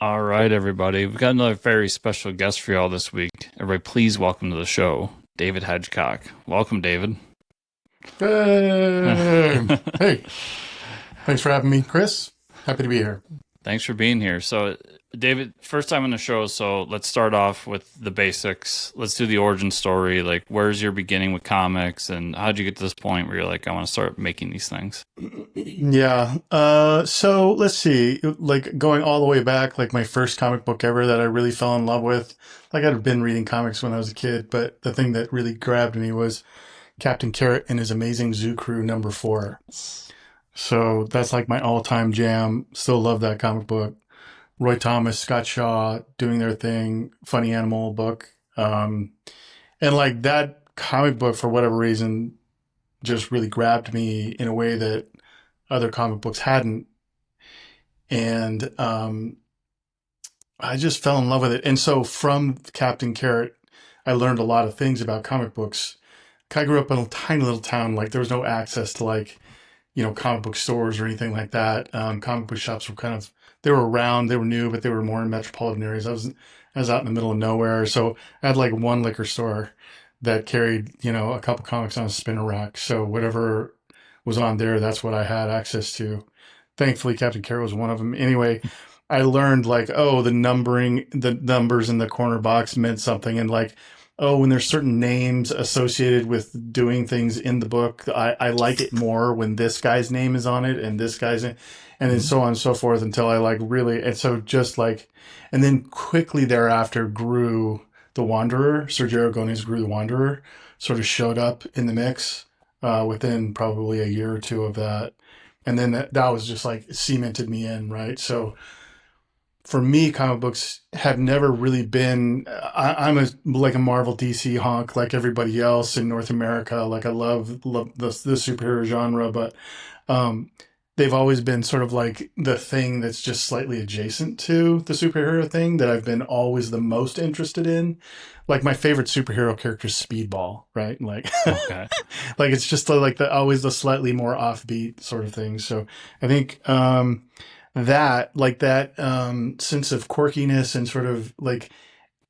All right, everybody. We've got another very special guest for y'all this week. Everybody, please welcome to the show, David Hedgecock. Welcome, David. Hey, hey, thanks for having me, Chris. Happy to be here. Thanks for being here. So, David, first time on the show, so let's start off with the basics. Let's do the origin story. Like, where's your beginning with comics, and how'd you get to this point where you're like, I want to start making these things? Yeah. So let's see. Like going all the way back, like my first comic book ever that I really fell in love with. Like I'd been reading comics when I was a kid, but the thing that really grabbed me was Captain Carrot and his Amazing Zoo Crew #4. So that's like my all-time jam. Still love that comic book. Roy Thomas, Scott Shaw doing their thing, funny animal book. And like that comic book, for whatever reason, just really grabbed me in a way that other comic books hadn't. And I just fell in love with it. And so from Captain Carrot, I learned a lot of things about comic books. I grew up in a tiny little town. Like there was no access to like, comic book stores or anything like that. Comic book shops were they were around, they were new, but they were more in metropolitan areas. I was out in the middle of nowhere. So I had like one liquor store that carried, a couple comics on a spinner rack. So whatever was on there, that's what I had access to. Thankfully, Captain Carrot was one of them. Anyway, I learned like, oh, the numbers in the corner box meant something. And like, oh, when there's certain names associated with doing things in the book, I like it more when this guy's name is on it and this guy's name, and then so on and so forth until I like really, and so just like, and then quickly thereafter grew The Wanderer. Sergio Aragonés grew The Wanderer, sort of showed up in the mix within probably a year or two of that. And then that was just like cemented me in, right? So for me, comic books have never really been. I'm like a Marvel DC honk, like everybody else in North America. Like I love the superhero genre, but um, they've always been sort of like the thing that's just slightly adjacent to the superhero thing that I've been always the most interested in. Like my favorite superhero character is Speedball, right? Like, Okay. like it's just like always the slightly more offbeat sort of thing. So I think that sense of quirkiness and sort of like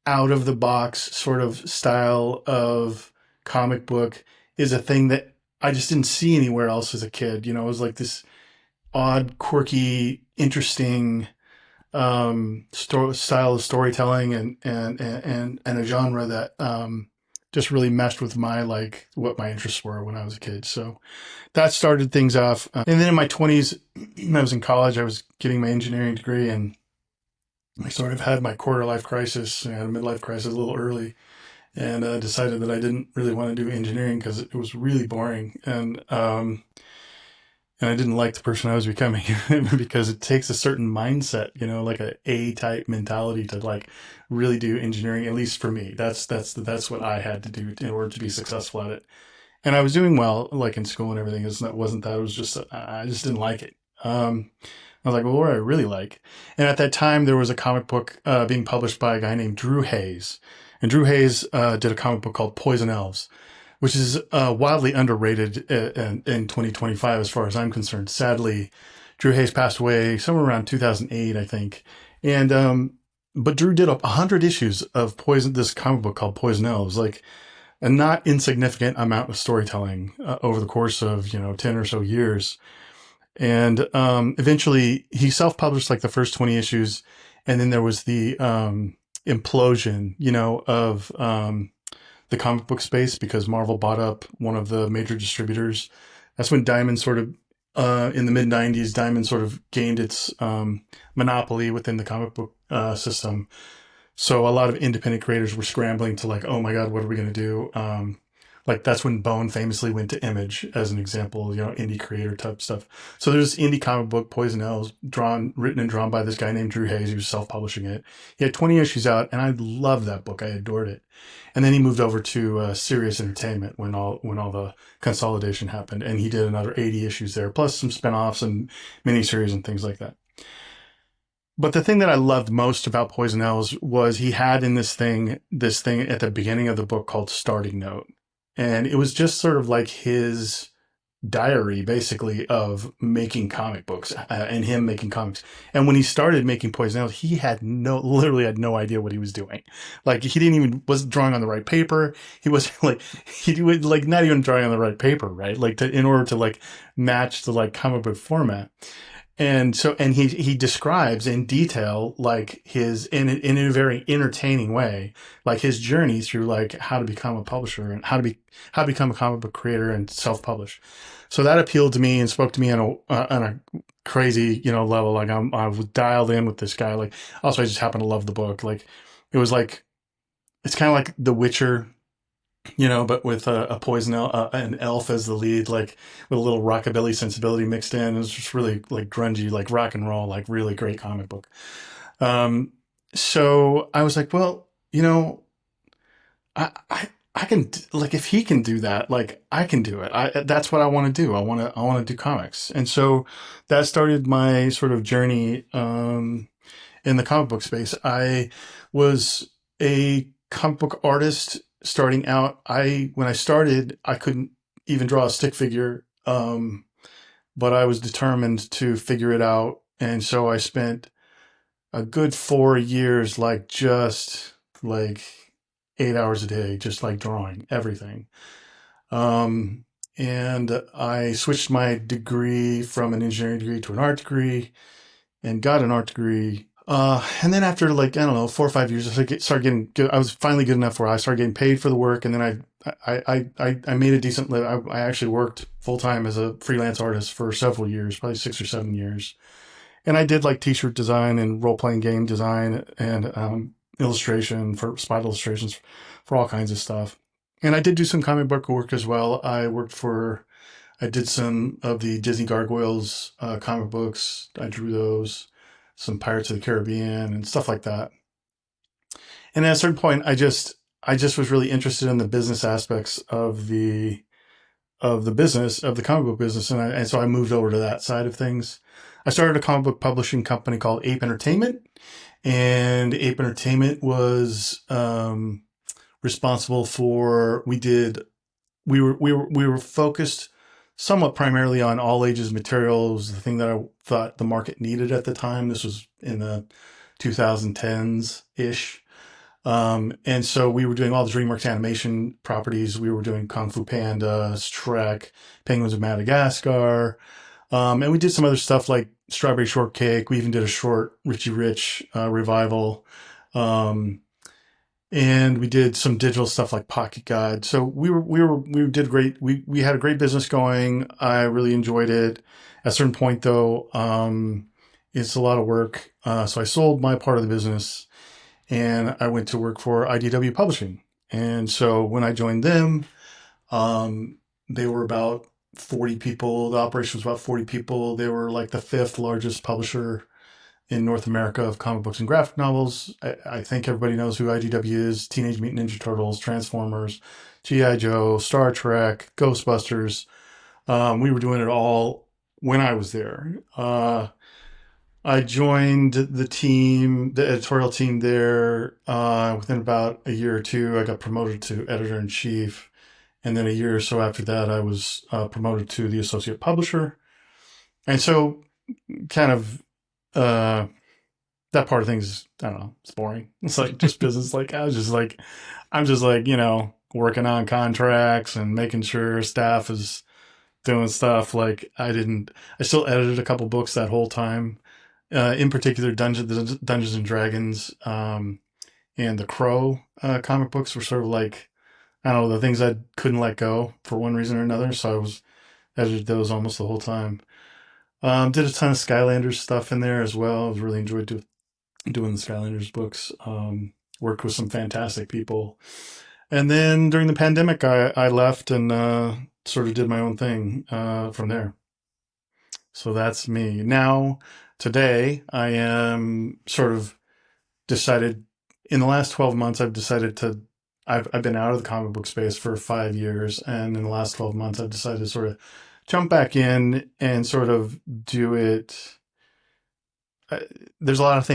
out of the box sort of style of comic book is a thing that I just didn't see anywhere else as a kid. It was like this odd, quirky, interesting style of storytelling and a genre that just really meshed with my like what my interests were when I was a kid. So that started things off. And then in my 20s, I was in college. I was getting my engineering degree, and I sort of had my quarter life crisis. I had a midlife crisis a little early, and decided that I didn't really want to do engineering because it was really boring. And I didn't like the person I was becoming because it takes a certain mindset, like a A-type mentality to like really do engineering. At least for me, that's what I had to do in order to be successful at it. And I was doing well, like in school and everything. It wasn't that. It was just I just didn't like it. I was like, well, what do I really like? And at that time, there was a comic book being published by a guy named Drew Hayes, and Drew Hayes did a comic book called Poison Elves, which is wildly underrated in 2025 as far as I'm concerned. Sadly, Drew Hayes passed away somewhere around 2008, I think. And but Drew did 100 issues of this comic book called Poison Elves, like a not insignificant amount of storytelling over the course of 10 or so years. And eventually he self-published like the first 20 issues, and then there was the implosion, of the comic book space because Marvel bought up one of the major distributors. That's when Diamond sort of, in the mid 90s, Diamond sort of gained its monopoly within the comic book system. So a lot of independent creators were scrambling to like, oh my God, what are we going to do? Like that's when Bone famously went to Image as an example, indie creator type stuff. So there's this indie comic book, Poison Elves, written and drawn by this guy named Drew Hayes. He was self-publishing it. He had 20 issues out, and I loved that book. I adored it. And then he moved over to Sirius Entertainment when all the consolidation happened, and he did another 80 issues there, plus some spinoffs and miniseries and things like that. But the thing that I loved most about Poison Elves was he had in this thing at the beginning of the book called Starting Note. And it was just sort of like his diary basically of making comic books and him making comics. And when he started making Poison Oak, he had literally had no idea what he was doing. Like he didn't even wasn't drawing on the right paper. He was like he was like not even drawing on the right paper, right? Like in order to like match the like comic book format. And so, and he describes in detail, like his, in a very entertaining way, like his journey through like how to become a publisher and how to become a comic book creator and self-publish. So that appealed to me and spoke to me on a crazy, level. Like I was dialed in with this guy. Like also I just happened to love the book. Like it was like, it's kind of like The Witcher, but with a poison an elf as the lead, like with a little rockabilly sensibility mixed in. It was just really like grungy, like rock and roll, like really great comic book. Um, so I was like, well, I can like if he can do that, like I can do it. That's what I want to do. I want to do comics, and so that started my sort of journey in the comic book space. I was a comic book artist starting out. When I started, I couldn't even draw a stick figure, but I was determined to figure it out, and so I spent a good 4 years, like just like 8 hours a day, just like drawing everything. Um, and I switched my degree from an engineering degree to an art degree and got an art degree. And then after like, I don't know, 4 or 5 years, started getting good. I was finally good enough where I started getting paid for the work. And then I made a decent living. I actually worked full time as a freelance artist for several years, probably 6 or 7 years. And I did like t-shirt design and role playing game design and, illustration for spot illustrations for all kinds of stuff. And I did do some comic book work as well. I did some of the Disney Gargoyles comic books. I drew those, some Pirates of the Caribbean and stuff like that. And at a certain point, I just was really interested in the business aspects of the business of the comic book business, and so I moved over to that side of things. I started a comic book publishing company called Ape Entertainment, and Ape Entertainment was responsible for we were focused somewhat primarily on all ages materials, the thing that I thought the market needed at the time. This was in the 2010s ish. And so we were doing all the DreamWorks animation properties. We were doing Kung Fu Panda, Shrek, Penguins of Madagascar. And we did some other stuff like Strawberry Shortcake. We even did a short Richie Rich revival. And we did some digital stuff like Pocket God. So we did great. We had a great business going. I really enjoyed it. At a certain point though, it's a lot of work. So I sold my part of the business and I went to work for IDW Publishing. And so when I joined them, they were about 40 people. The operation was about 40 people. They were like the fifth largest publisher in North America of comic books and graphic novels. I think everybody knows who IDW is: Teenage Mutant Ninja Turtles, Transformers, G.I. Joe, Star Trek, Ghostbusters. We were doing it all when I was there. I joined the team, the editorial team there. Within about a year or two, I got promoted to editor in chief. And then a year or so after that, I was promoted to the associate publisher. And so, kind of, that part of things, I don't know, it's boring. It's like just business. Like, I'm just like, working on contracts and making sure staff is doing stuff. Like, I still edited a couple books that whole time. In particular, Dungeons and Dragons, and the Crow comic books were sort of like, I don't know, the things I couldn't let go for one reason or another. So I was edited those almost the whole time. Did a ton of Skylanders stuff in there as well. I was really enjoyed doing the Skylanders books. Worked with some fantastic people. And then during the pandemic, I left and sort of did my own thing from there. So that's me. Now, today, I am sort of decided, in the last 12 months, I've been out of the comic book space for 5 years. And in the last 12 months, I've decided to sort of jump back in and sort of do it. There's a lot of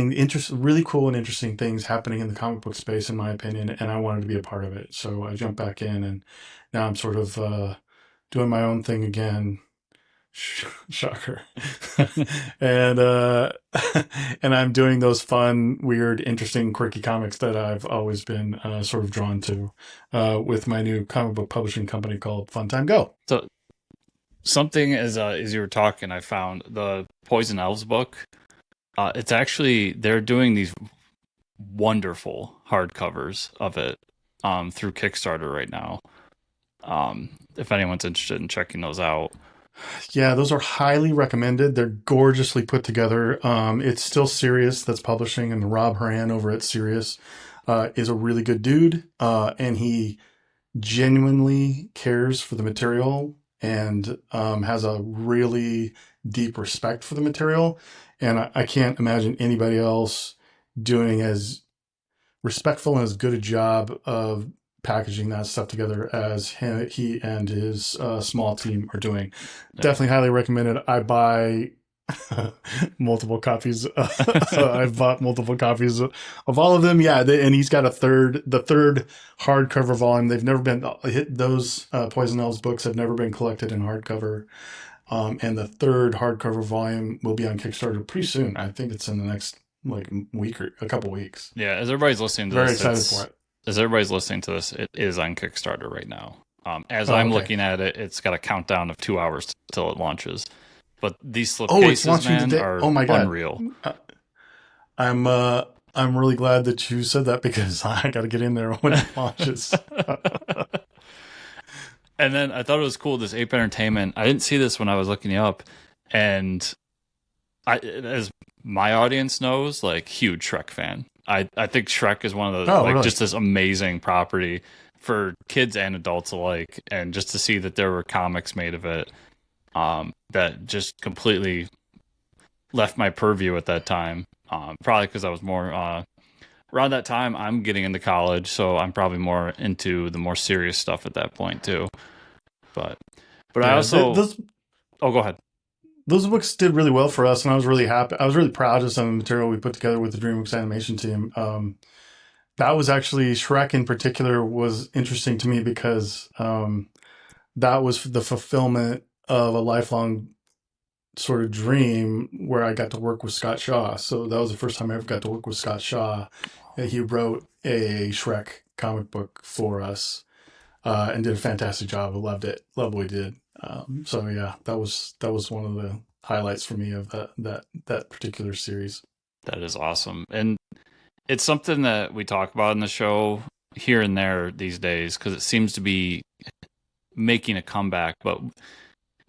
really cool and interesting things happening in the comic book space, in my opinion, and I wanted to be a part of it. So I jumped back in, and now I'm sort of doing my own thing again. Shocker. And and I'm doing those fun, weird, interesting, quirky comics that I've always been sort of drawn to with my new comic book publishing company called Fun Time Go. So something as you were talking, I found the Poison Elves book. It's actually they're doing these wonderful hardcovers of it through Kickstarter right now. If anyone's interested in checking those out. Yeah, those are highly recommended. They're gorgeously put together. It's still Sirius that's publishing, and Rob Horan over at Sirius is a really good dude, and he genuinely cares for the material and has a really deep respect for the material. And I can't imagine anybody else doing as respectful and as good a job of packaging that stuff together as he and his small team are doing. Yeah. Definitely highly recommended. I buy multiple copies. I've bought multiple copies of all of them. Yeah, and he's got the third hardcover volume. They've never been those Poison Elves books have never been collected in hardcover. And the third hardcover volume will be on Kickstarter pretty soon. I think it's in the next like week or a couple weeks. Yeah, as everybody's listening to Very this, excited for it. As everybody's listening to this, it is on Kickstarter right now. As I'm looking at it, it's got a countdown of 2 hours till it launches. But these slipcases, man, are unreal. I'm really glad that you said that because I got to get in there when it launches. And then I thought it was cool, this Ape Entertainment. I didn't see this when I was looking it up. And as my audience knows, like, huge Shrek fan. I think Shrek is one of the, really? Just this amazing property for kids and adults alike. And just to see that there were comics made of it that just completely left my purview at that time. Probably because I was more... around that time, I'm getting into college, so I'm probably more into the more serious stuff at that point too. But yeah, I also go ahead. Those books did really well for us, and I was really happy. I was really proud of some of the material we put together with the DreamWorks animation team. That was actually Shrek in particular was interesting to me because that was the fulfillment of a lifelong sort of dream where I got to work with Scott Shaw. So that was the first time I ever got to work with Scott Shaw. He wrote a Shrek comic book for us and did a fantastic job. I loved it. Loved what he did. So yeah, that was one of the highlights for me of that particular series. That is awesome. And it's something that we talk about in the show here and there these days because it seems to be making a comeback. But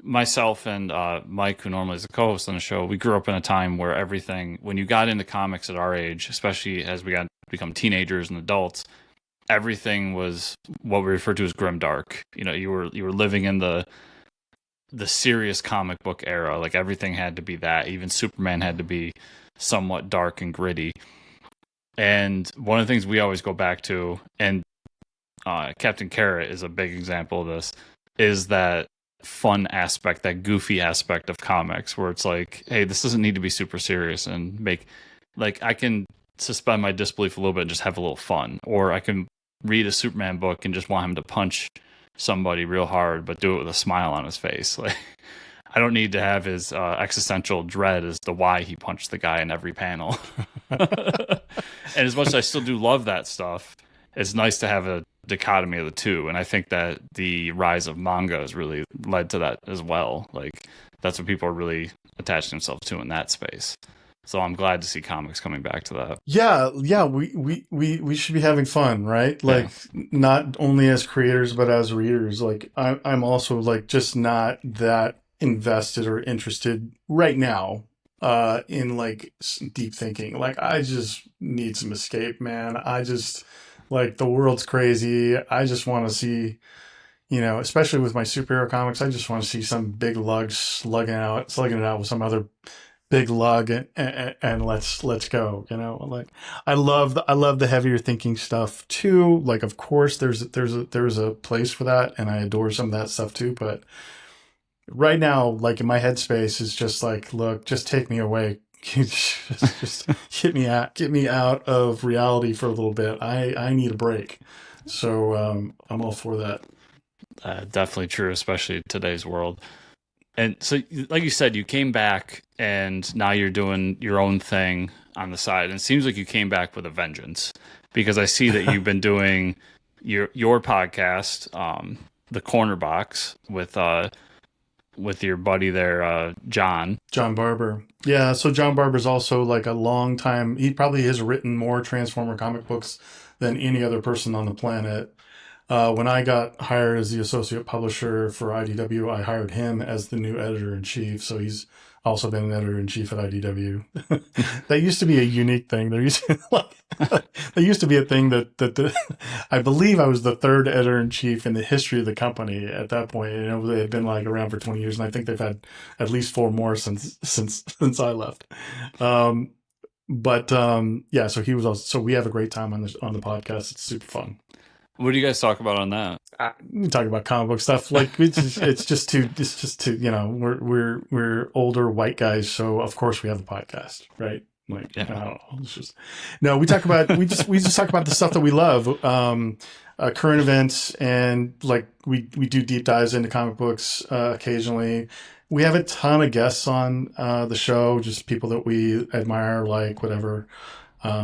myself and Mike, who normally is the co-host on the show, we grew up in a time where everything, when you got into comics at our age, especially as we got to become teenagers and adults, everything was what we refer to as grimdark. You know, you were living in the serious comic book era. Like everything had to be that. Even Superman had to be somewhat dark and gritty. And one of the things we always go back to, and Captain Carrot is a big example of this, is that fun aspect, that goofy aspect of comics where it's like, hey, this doesn't need to be super serious and make, like, I can suspend my disbelief a little bit and just have a little fun. Or I can read a Superman book and just want him to punch somebody real hard, but do it with a smile on his face. Like, I don't need to have his existential dread as to why he punched the guy in every panel. And as much as I still do love that stuff, it's nice to have a dichotomy of the two. And I think that the rise of manga has really led to that as well. Like, that's what people are really attaching themselves to in that space. So I'm glad to see comics coming back to that. Yeah, we should be having fun, right? Like, not only as creators but as readers. Like, I'm also like just not that invested or interested right now in like deep thinking. Like, I just need some escape, man. I just like, the world's crazy. I just want to see, you know, especially with my superhero comics, I just want to see some big lug slugging it out with some other big lug and let's go, you know. Like, I love the heavier thinking stuff too. Like, of course there's a place for that, and I adore some of that stuff too, but right now, like, in my headspace is just like, look, just take me away. just get me out of reality for a little bit. I need a break. So I'm all for that. Definitely true, especially in today's world. And so, like you said, you came back and now you're doing your own thing on the side. And it seems like you came back with a vengeance because I see that you've been doing your podcast, the Corner Box, with your buddy there, John. John Barber. Yeah, so John Barber's also like a long time. He probably has written more Transformer comic books than any other person on the planet. When I got hired as the associate publisher for IDW, I hired him as the new editor in chief. So he's also been an editor in chief at IDW. That used to be a unique thing. There used to, there used to be a thing I believe I was the third editor in chief in the history of the company at that point. You know, they had been like around for 20 years, and I think they've had at least four more since I left. Um, yeah, so he was also, so we have a great time on the podcast. It's super fun. What do you guys talk about on that? We talk about comic book stuff. Like it's just too, you know, we're older white guys, so of course we have a podcast, right? Like, Yeah. I don't know. It's just, no, we just talk about the stuff that we love, current events, and like we do deep dives into comic books occasionally. We have a ton of guests on the show, just people that we admire, like whatever.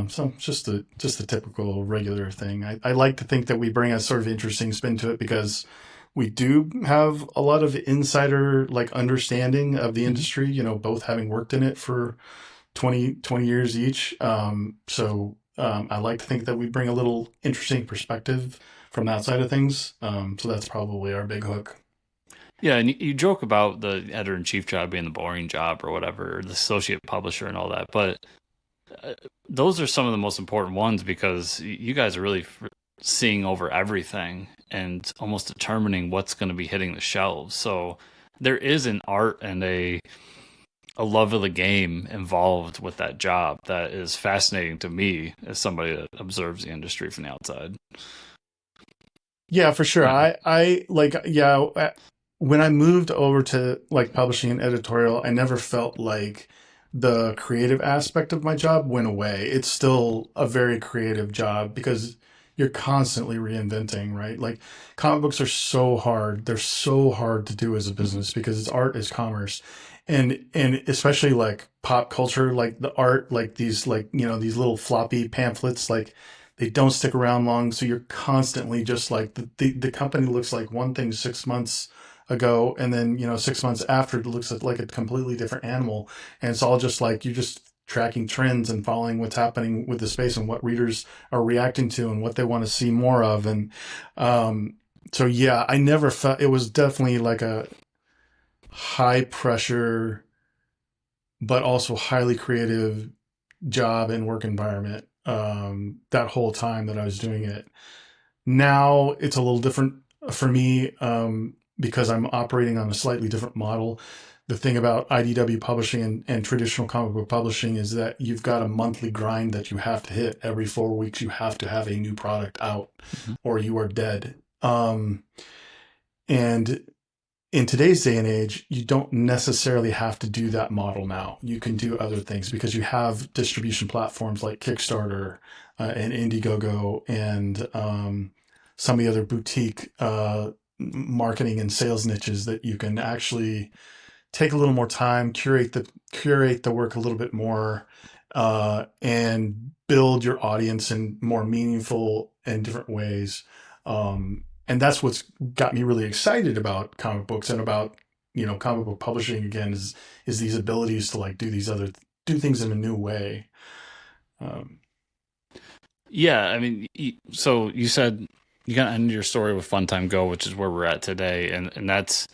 So just the typical regular thing. I like to think that we bring a sort of interesting spin to it because we do have a lot of insider like understanding of the industry, you know, both having worked in it for 20 years each. I like to think that we bring a little interesting perspective from that side of things. So that's probably our big hook. Yeah, and you joke about the editor in chief job being the boring job or whatever, or the associate publisher and all that, but those are some of the most important ones because you guys are really seeing over everything and almost determining what's going to be hitting the shelves. So there is an art and a love of the game involved with that job that is fascinating to me as somebody that observes the industry from the outside. Yeah, for sure. Yeah. I like, yeah, when I moved over to like publishing and editorial, I never felt like the creative aspect of my job went away. It's still a very creative job because you're constantly reinventing, right? Like comic books are so hard. They're so hard to do as a business because it's art is commerce. And especially like pop culture, like the art, like these like, you know, these little floppy pamphlets, like they don't stick around long. So you're constantly just like the company looks like one thing 6 months ago, and then, you know, 6 months after it looks like a completely different animal. And it's all just like you're just tracking trends and following what's happening with the space and what readers are reacting to and what they want to see more of. And so yeah, I never felt it was definitely like a high pressure but also highly creative job and work environment that whole time that I was doing it. Now it's a little different for me because I'm operating on a slightly different model. The thing about IDW publishing and traditional comic book publishing is that you've got a monthly grind that you have to hit. Every 4 weeks, you have to have a new product out or you are dead. And in today's day and age, you don't necessarily have to do that model now. You can do other things because you have distribution platforms like Kickstarter and Indiegogo and some of the other boutique marketing and sales niches that you can actually take a little more time, curate the work a little bit more, and build your audience in more meaningful and different ways. And that's what's got me really excited about comic books and about, you know, comic book publishing again is these abilities to like do things in a new way. Yeah, I mean, so you said you got to end your story with Fun Time Go, which is where we're at today, and that's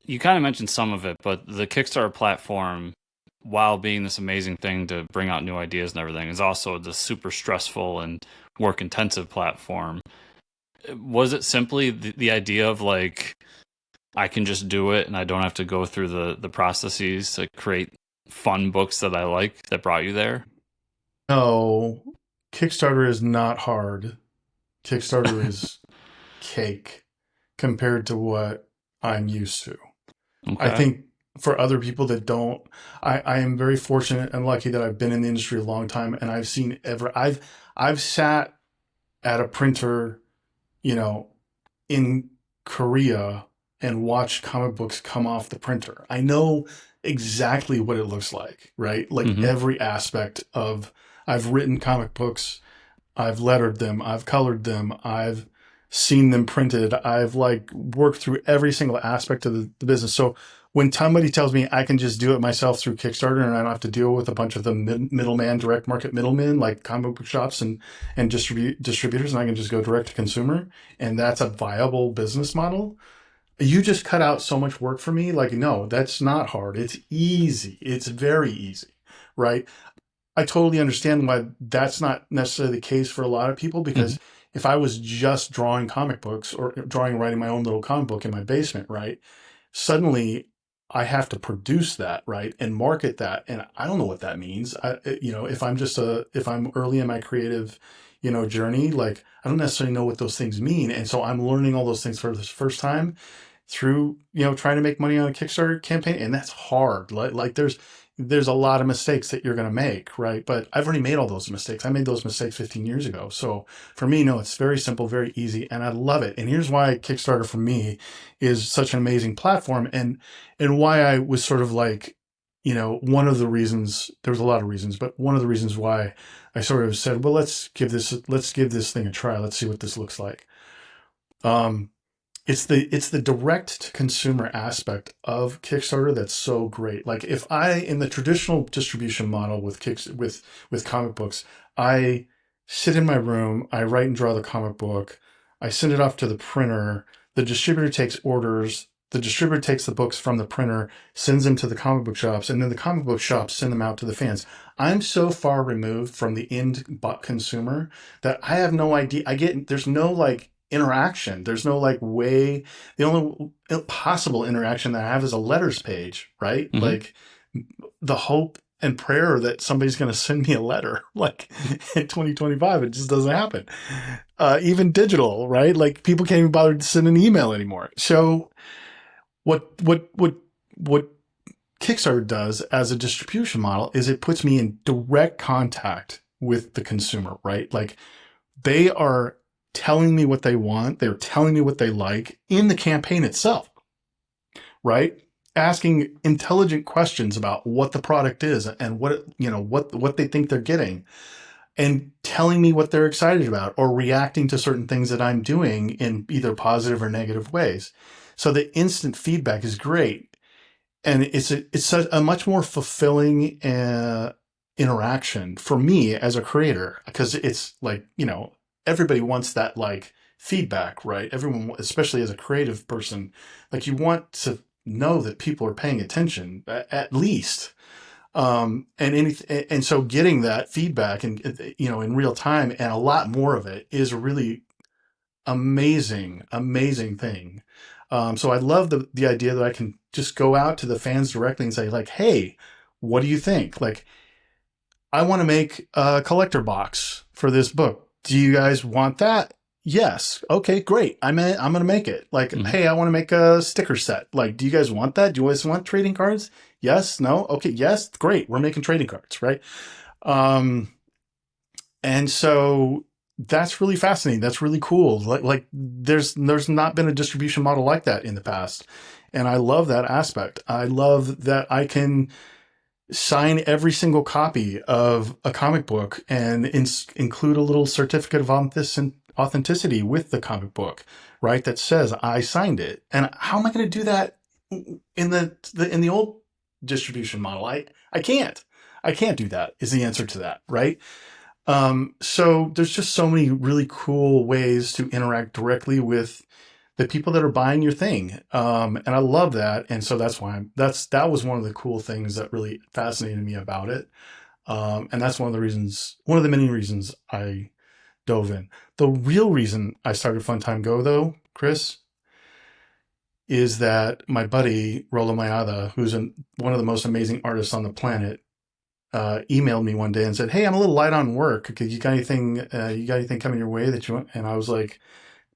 you kind of mentioned some of it, but the Kickstarter platform, while being this amazing thing to bring out new ideas and everything, is also the super stressful and work intensive platform. Was it simply the idea of like I can just do it and I don't have to go through the processes to create fun books that I like that brought you there? No, Kickstarter is not hard. Kickstarter is cake compared to what I'm used to. I Okay. think for other people that don't, I am very fortunate and lucky that I've been in the industry a long time and I've sat at a printer, you know, in Korea and watched comic books come off the printer. I know exactly what it looks like, right? Like Mm-hmm. every aspect of, I've written comic books, I've lettered them, I've colored them, I've seen them printed, I've like worked through every single aspect of the business. So when somebody tells me I can just do it myself through Kickstarter and I don't have to deal with a bunch of the middleman, direct market middlemen like comic book shops and distributors, and I can just go direct to consumer, and that's a viable business model, you just cut out so much work for me. Like, no, that's not hard. It's easy. It's very easy, right? I totally understand why that's not necessarily the case for a lot of people, Mm-hmm. because if I was just drawing comic books or writing my own little comic book in my basement, right? Suddenly I have to produce that, right? And market that. And I don't know what that means. If I'm early in my creative, journey, like I don't necessarily know what those things mean. And so I'm learning all those things for the first time through, trying to make money on a Kickstarter campaign. And that's hard. Like there's a lot of mistakes that you're going to make, right? But I've already made all those mistakes. I made those mistakes 15 years ago. So for me, no, it's very simple, very easy, and I love it. And here's why Kickstarter for me is such an amazing platform, and why I was sort of like, one of the reasons, there was a lot of reasons, but one of the reasons why I sort of said, well, let's give this thing a try. Let's see what this looks like. Um, it's the direct to consumer aspect of Kickstarter that's so great. Like if in the traditional distribution model with with comic books, I sit in my room, I write and draw the comic book, I send it off to the printer, the distributor takes orders, the distributor takes the books from the printer, sends them to the comic book shops, and then the comic book shops send them out to the fans. I'm so far removed from the end consumer that I have no idea. There's no like interaction. There's no like way. The only possible interaction that I have is a letters page, right? Mm-hmm. Like the hope and prayer that somebody's going to send me a letter. Like in 2025, it just doesn't happen. Even digital, right? Like people can't even bother to send an email anymore. So what Kickstarter does as a distribution model is it puts me in direct contact with the consumer, right? Like they are telling me what they want. They're telling me what they like in the campaign itself, right? Asking intelligent questions about what the product is and what they think they're getting, and telling me what they're excited about or reacting to certain things that I'm doing in either positive or negative ways. So the instant feedback is great. And it's a much more fulfilling interaction for me as a creator, because it's like, everybody wants that like feedback, right? Everyone, especially as a creative person, like you want to know that people are paying attention at least. And so getting that feedback and, in real time and a lot more of it is a really amazing, amazing thing. So I love the idea that I can just go out to the fans directly and say like, hey, what do you think? Like, I want to make a collector box for this book. Do you guys want that? Yes. Okay, great. I'm going to make it. Like, Mm-hmm. hey, I want to make a sticker set. Like, do you guys want that? Do you guys want trading cards? Yes. No. Okay. Yes. Great. We're making trading cards, right? And so that's really fascinating. That's really cool. Like there's not been a distribution model like that in the past. And I love that aspect. I love that I can sign every single copy of a comic book and include a little certificate of authenticity with the comic book, right? That says I signed it. And how am I going to do that in the old distribution model? I can't. I can't do that is the answer to that, right? So there's just so many really cool ways to interact directly with the people that are buying your thing. And I love that. And so that's why that was one of the cool things that really fascinated me about it. And that's one of the many reasons I dove in. The real reason I started Funtime Go though, Chris, is that my buddy, Rolo Mayada, who's one of the most amazing artists on the planet, emailed me one day and said, hey, I'm a little light on work. You got anything coming your way that you want? And I was like,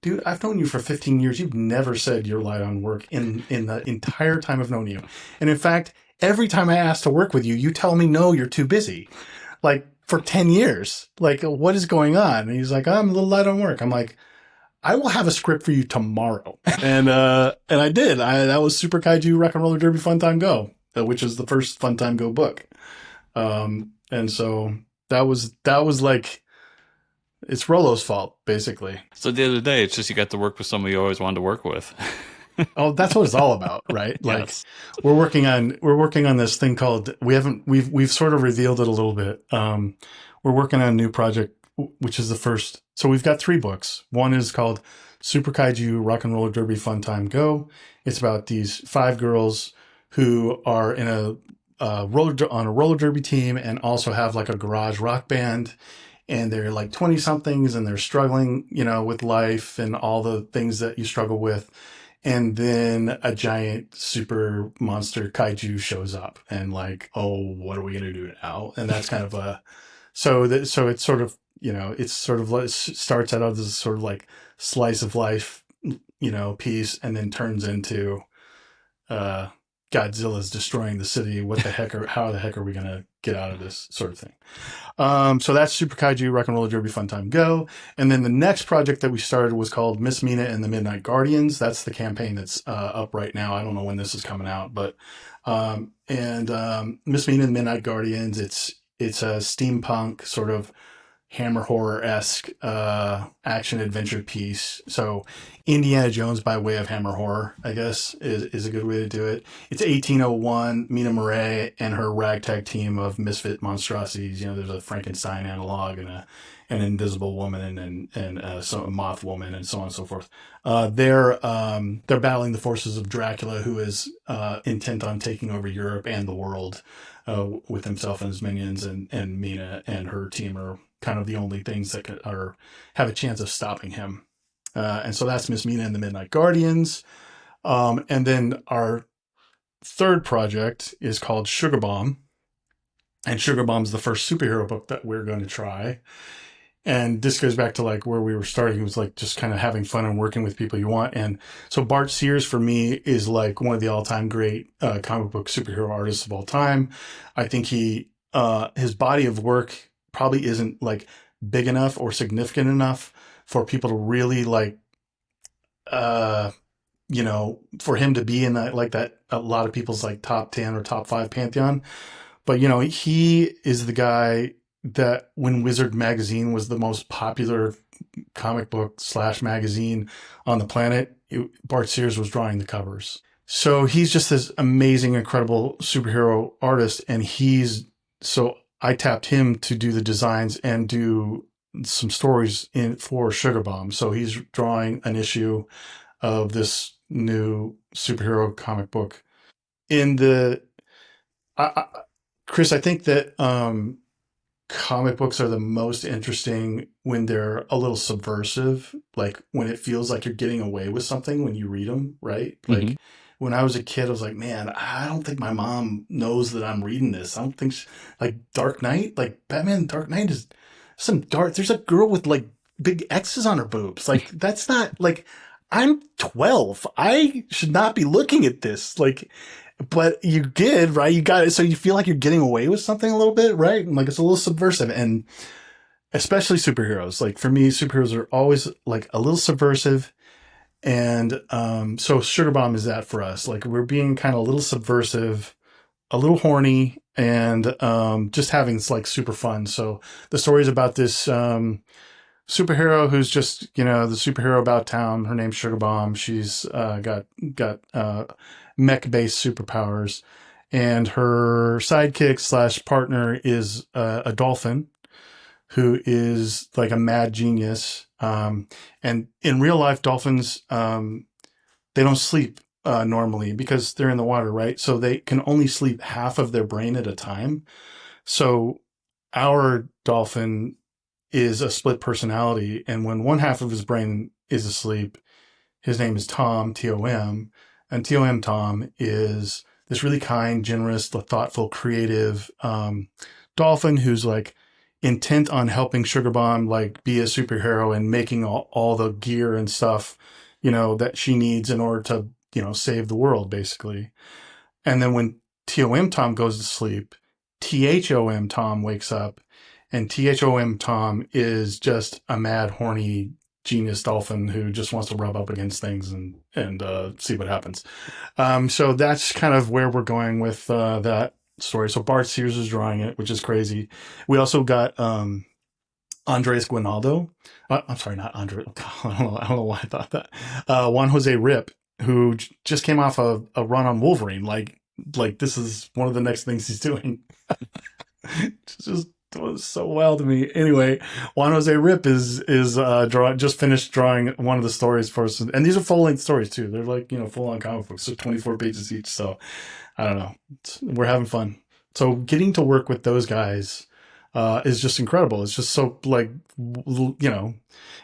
dude, I've known you for 15 years. You've never said you're light on work in the entire time I've known you. And in fact, every time I ask to work with you, you tell me, no, you're too busy. Like for 10 years, like what is going on? And he's like, I'm a little light on work. I'm like, I will have a script for you tomorrow. And I did. That was Super Kaiju Rock and Roller Derby Fun Time Go, which is the first Fun Time Go book. And so that was like it's Rolo's fault, basically. So at the end of the day, it's just you got to work with somebody you always wanted to work with. Oh, that's what it's all about, right? Like Yes. we're working on this thing called we've sort of revealed it a little bit. We're working on a new project, which is the first. So we've got three books. One is called Super Kaiju Rock and Roller Derby Fun Time Go. It's about these five girls who are in on a roller derby team and also have like a garage rock band, and they're like 20 somethings and they're struggling, with life and all the things that you struggle with. And then a giant super monster kaiju shows up and like, oh, what are we going to do now? And that's kind of so it's sort of, it's sort of it starts out as this sort of like slice of life, piece, and then turns into, uh, Godzilla's destroying the city. How the heck are we going to get out of this sort of thing? So that's Super Kaiju Rock and Roller Derby Fun Time Go. And then the next project that we started was called Miss Mina and the Midnight Guardians. That's the campaign that's up right now. I don't know when this is coming out, but Miss Mina and the Midnight Guardians. It's a steampunk sort of Hammer horror-esque action adventure piece. So Indiana Jones by way of Hammer horror, I guess, is a good way to do it. It's 1801, Mina Murray and her ragtag team of misfit monstrosities. There's a Frankenstein analog and an Invisible Woman and so a Moth Woman and so on and so forth. They're battling the forces of Dracula, who is intent on taking over Europe and the world with himself and his minions, and Mina and her team are kind of the only things that have a chance of stopping him. And so that's Miss Mina and the Midnight Guardians. And then our third project is called Sugar Bomb. And Sugar Bomb's the first superhero book that we're going to try. And this goes back to like where we were starting. It was like just kind of having fun and working with people you want. And so Bart Sears for me is like one of the all-time great comic book superhero artists of all time. I think his body of work probably isn't like big enough or significant enough for people to really like, for him to be in that a lot of people's like top 10 or top 5 pantheon. But, he is the guy that when Wizard magazine was the most popular comic book / magazine on the planet, Bart Sears was drawing the covers. So he's just this amazing, incredible superhero artist. And so I tapped him to do the designs and do some stories for Sugar Bomb. So he's drawing an issue of this new superhero comic book. Chris, I think that comic books are the most interesting when they're a little subversive, like when it feels like you're getting away with something when you read them, right? Mm-hmm. Like when I was a kid, I was like, man, I don't think my mom knows that I'm reading this. I don't think like Dark Knight, like Batman Dark Knight is there's a girl with like big X's on her boobs. Like that's not like, I'm 12. I should not be looking at this. Like, but you did, right? You got it. So you feel like you're getting away with something a little bit, right? And like it's a little subversive, and especially superheroes. Like for me, superheroes are always like a little subversive. And so Sugar Bomb is that for us. Like we're being kind of a little subversive, a little horny, and just having like super fun. So the story is about this superhero who's just, the superhero about town. Her name's Sugar Bomb. She's got mech-based superpowers, and her sidekick / partner is a dolphin who is like a mad genius. And in real life, dolphins they don't sleep normally because they're in the water, right? So they can only sleep half of their brain at a time. So our dolphin is a split personality, and when one half of his brain is asleep, his name is Tom, Tom, and Tom is this really kind, generous, thoughtful, creative dolphin who's like intent on helping Sugar Bomb like be a superhero and making all the gear and stuff, that she needs in order to, save the world, basically. And then when Tom goes to sleep, Tom wakes up, and Tom is just a mad, horny genius dolphin who just wants to rub up against things and see what happens. So that's kind of where we're going with that story. So Bart Sears is drawing it, which is crazy. We also got Andres Guinaldo. I'm sorry, not Andre. I don't know why I thought that. Juan Jose Rip, who just came off a run on Wolverine. Like this is one of the next things he's doing. Just was so wild to me. Anyway, Juan Jose Rip is just finished drawing one of the stories for us, and these are full length stories too. They're like full on comic books, so 24 pages each. So I don't know, we're having fun. So getting to work with those guys is just incredible. It's just so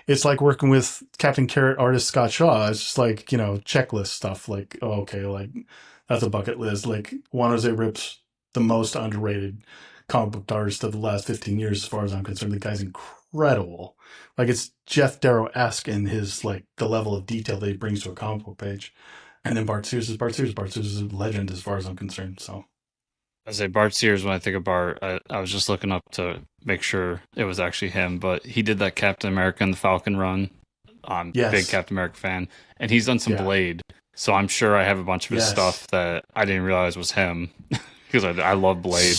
it's like working with Captain Carrot artist Scott Shaw. It's just like checklist stuff. Like okay, like that's a bucket list. Like Juan Jose Rip's the most underrated comic book artist of the last 15 years, as far as I'm concerned. The guy's incredible. Like it's Jeff Darrow-esque in his the level of detail that he brings to a comic book page. And then Bart Sears is Bart Sears. Bart Sears is a legend as far as I'm concerned. So I say Bart Sears, when I think of Bart, I was just looking up to make sure it was actually him, but he did that Captain America and the Falcon run. I'm a big yes, Captain America fan, and he's done some yeah, Blade, so I'm sure I have a bunch of his yes. stuff that I didn't realize was him because I love Blade.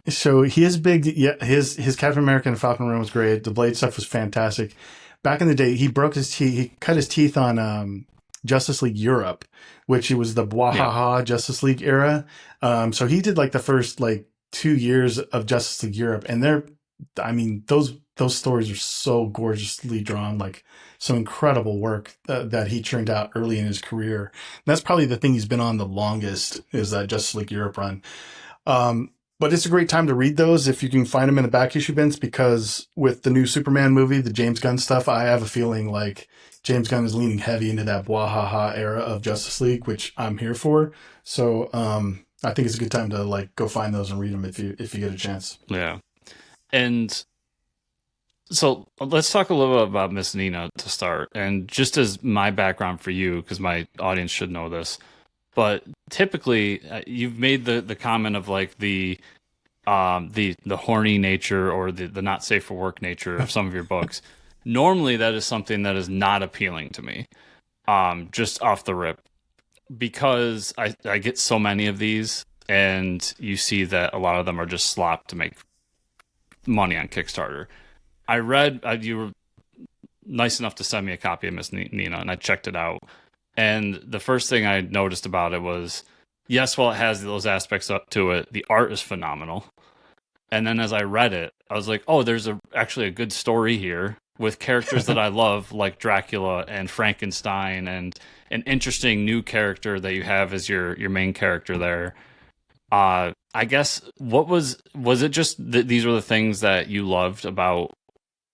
So he is big. Yeah, his Captain America and Falcon run was great. The Blade stuff was fantastic. Back in the day, he broke his teeth. He cut his teeth on Justice League Europe, which it was the Yeah, Bwahaha Justice League era. So he did the first 2 years of Justice League Europe, and I mean, those stories are so gorgeously drawn. Like some incredible work that he churned out early in his career. And that's probably the thing he's been on the longest is that Justice League Europe run. Um, but it's a great time to read those if you can find them in the back issue bins, because with the new Superman movie, the James Gunn stuff, I have a feeling like James Gunn is leaning heavy into that Bwahaha era of Justice League, which I'm here for. So I think it's a good time to go find those and read them if you get a chance. yeah. And so let's talk a little bit about Miss Nina to start. And just as my background for you, because my audience should know this, but typically you've made the comment of the horny nature or the not safe for work nature of some of your books. Normally, that is something that is not appealing to me, just off the rip, because I get so many of these, and you see that a lot of them are just slop to make money on Kickstarter. I read you were nice enough to send me a copy of Miss Nina, and I checked it out. And the first thing I noticed about it was, yes, while it has those aspects up to it, the art is phenomenal. And then as I read it, I was like, oh, there's actually a good story here with characters that I love, like Dracula and Frankenstein, and an interesting new character that you have as your main character there. I guess what was it just that these were the things that you loved about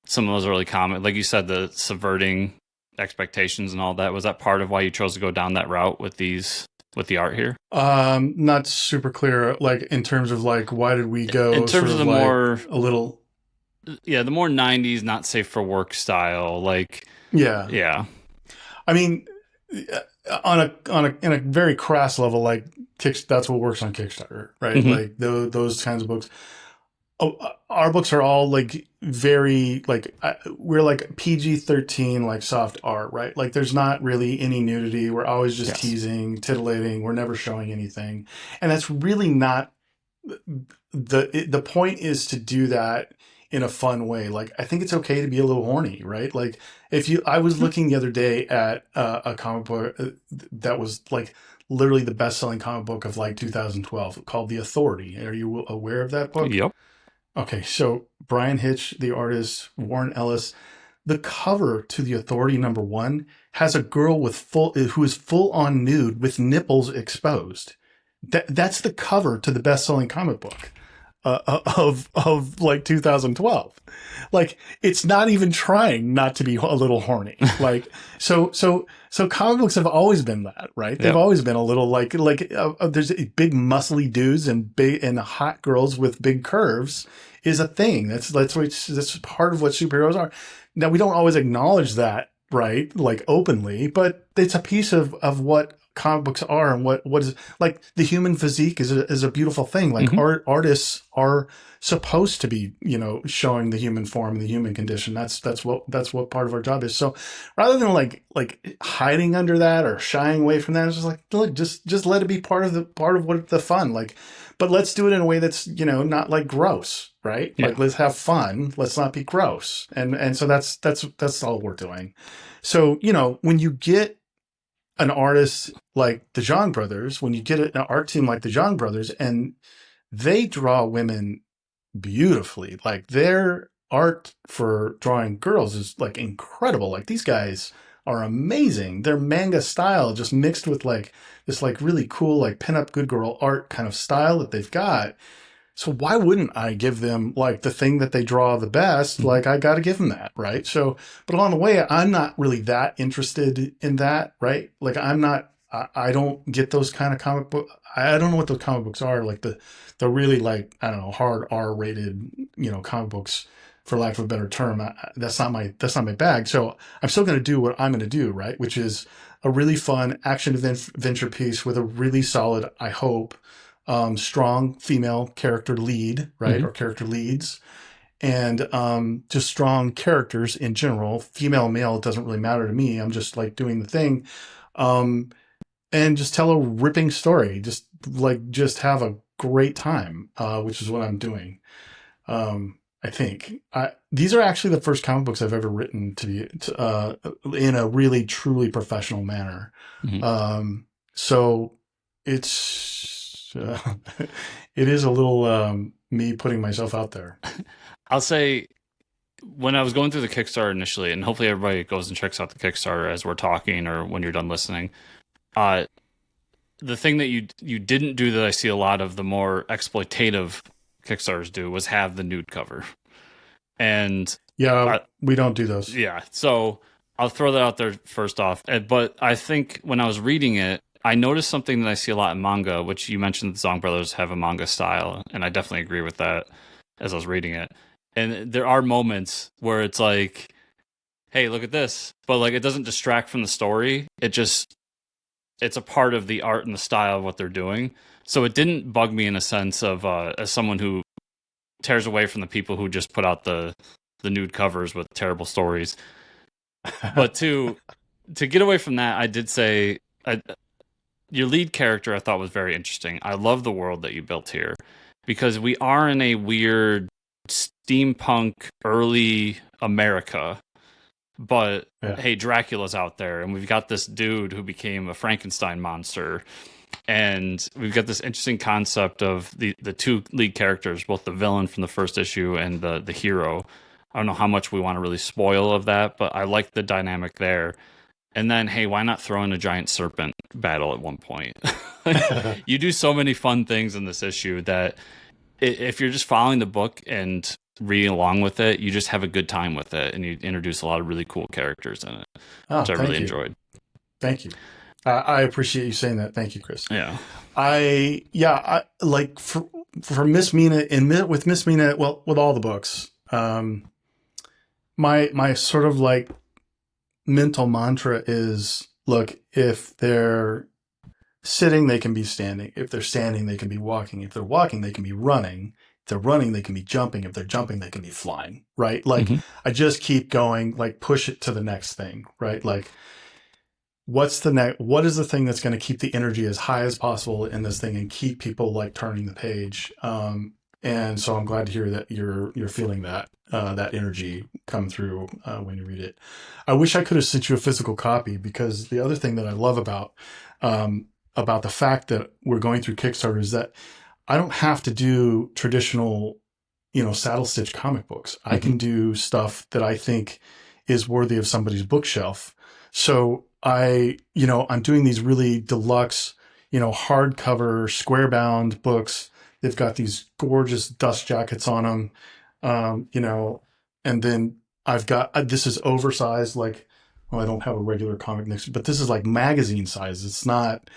some of those early comics? Like you said, the subverting expectations and all that. Was that part of why you chose to go down that route with the art here? Not super clear, in terms of why did we go In sort terms of of the more, a little, yeah, the more 90s not safe for work style, yeah. yeah. I mean, in a very crass level, that's what works on Kickstarter, right? Hmm. Those kinds of books. Oh, our books are all very we're PG-13 soft art, right? There's not really any nudity. We're always just Yes. teasing, titillating. We're never showing anything, and that's really not the point. Is to do that in a fun way. I think it's okay to be a little horny, right? I was looking the other day at a comic book that was literally the best-selling comic book of 2012 called The Authority. Are you aware of that book? Yep. Okay, so Brian Hitch, the artist, Warren Ellis, the cover to The Authority #1 has a girl who is full on nude with nipples exposed. That's the cover to the best-selling comic book of 2012. It's not even trying not to be a little horny. So comic books have always been that, right? They've Yep. always been a little there's big muscly dudes and hot girls with big curves is a thing. That's part of what superheroes are. Now we don't always acknowledge that, right? Openly, but it's a piece of what comic books are and what is like the human physique is a beautiful thing. Like Hmm. artists are supposed to be, showing the human form and the human condition. That's what part of our job is. So rather than like hiding under that or shying away from that, it's just like, look, just let it be part of what the fun. Like, but let's do it in a way that's, not like gross, right? Yeah. Like let's have fun. Let's not be gross. And so that's all we're doing. So, when you get an artist like the Zhang brothers, when you get an art team like the Zhang brothers, and they draw women beautifully, like their art for drawing girls is like incredible. Like these guys are amazing. Their manga style just mixed with like this like really cool like pinup good girl art kind of style that they've got. So why wouldn't I give them like the thing that they draw the best? Hmm. Like I got to give them that, right? So, but along the way, I'm not really that interested in that, right? Like I'm not, I don't get those kind of comic book. I don't know what those comic books are, like the really like I don't know hard R-rated, comic books, for lack of a better term. That's not my bag. So I'm still going to do what I'm going to do, right? Which is a really fun action adventure piece with a really solid, I hope, strong female character lead, right? Hmm. Or character leads, and just strong characters in general. Female, male, it doesn't really matter to me. I'm just like doing the thing. Um, and just tell a ripping story. Just have a great time, which is what I'm doing. I think these are actually the first comic books I've ever written in a really truly professional manner. Hmm. So it's it is a little me putting myself out there. I'll say when I was going through the Kickstarter initially, and hopefully everybody goes and checks out the Kickstarter as we're talking or when you're done listening. Uh, the thing that you didn't do that I see a lot of the more exploitative Kickstarters do was have the nude cover. And Yeah, I, we don't do those. yeah, so I'll throw that out there first off. But I think when I was reading it, I noticed something that I see a lot in manga, which you mentioned the Zong brothers have a manga style, and I definitely agree with that as I was reading it. And there are moments where it's like, hey, look at this. But like it doesn't distract from the story. It's a part of the art and the style of what they're doing. So it didn't bug me in a sense of as someone who tears away from the people who just put out the nude covers with terrible stories. But to get away from that, I did say your lead character I thought was very interesting. I love the world that you built here because we are in a weird steampunk early America. But Yeah. hey, Dracula's out there, and we've got this dude who became a Frankenstein monster, and we've got this interesting concept of the two lead characters, both the villain from the first issue and the hero. I don't know how much we want to really spoil of that, but I like the dynamic there. And then, hey, why not throw in a giant serpent battle at one point? You do so many fun things in this issue that if you're just following the book and reading along with it, you just have a good time with it, and you introduce a lot of really cool characters in it, Oh, which I really thank you. enjoyed. Thank you. I appreciate you saying that. Thank you, Chris. Yeah. I like for Miss Mina with Miss Mina. Well, with all the books, my sort of like mental mantra is: look, if they're sitting, they can be standing. If they're standing, they can be walking. If they're walking, they can be running. If they're running, they can be jumping. If they're jumping, they can be flying. Right? Like Hmm. I just keep going. Like push it to the next thing. Right? Like what is the thing that's going to keep the energy as high as possible in this thing and keep people like turning the page. And so I'm glad to hear that you're feeling that energy come through when you read it. I wish I could have sent you a physical copy, because the other thing that I love about the fact that we're going through Kickstarter is that I don't have to do traditional, saddle stitch comic books. I Hmm. can do stuff that I think is worthy of somebody's bookshelf. So I'm doing these really deluxe, hardcover, square bound books. They've got these gorgeous dust jackets on them, and then I've got this is oversized, like, well, I don't have a regular comic next, but this is like magazine size. It's not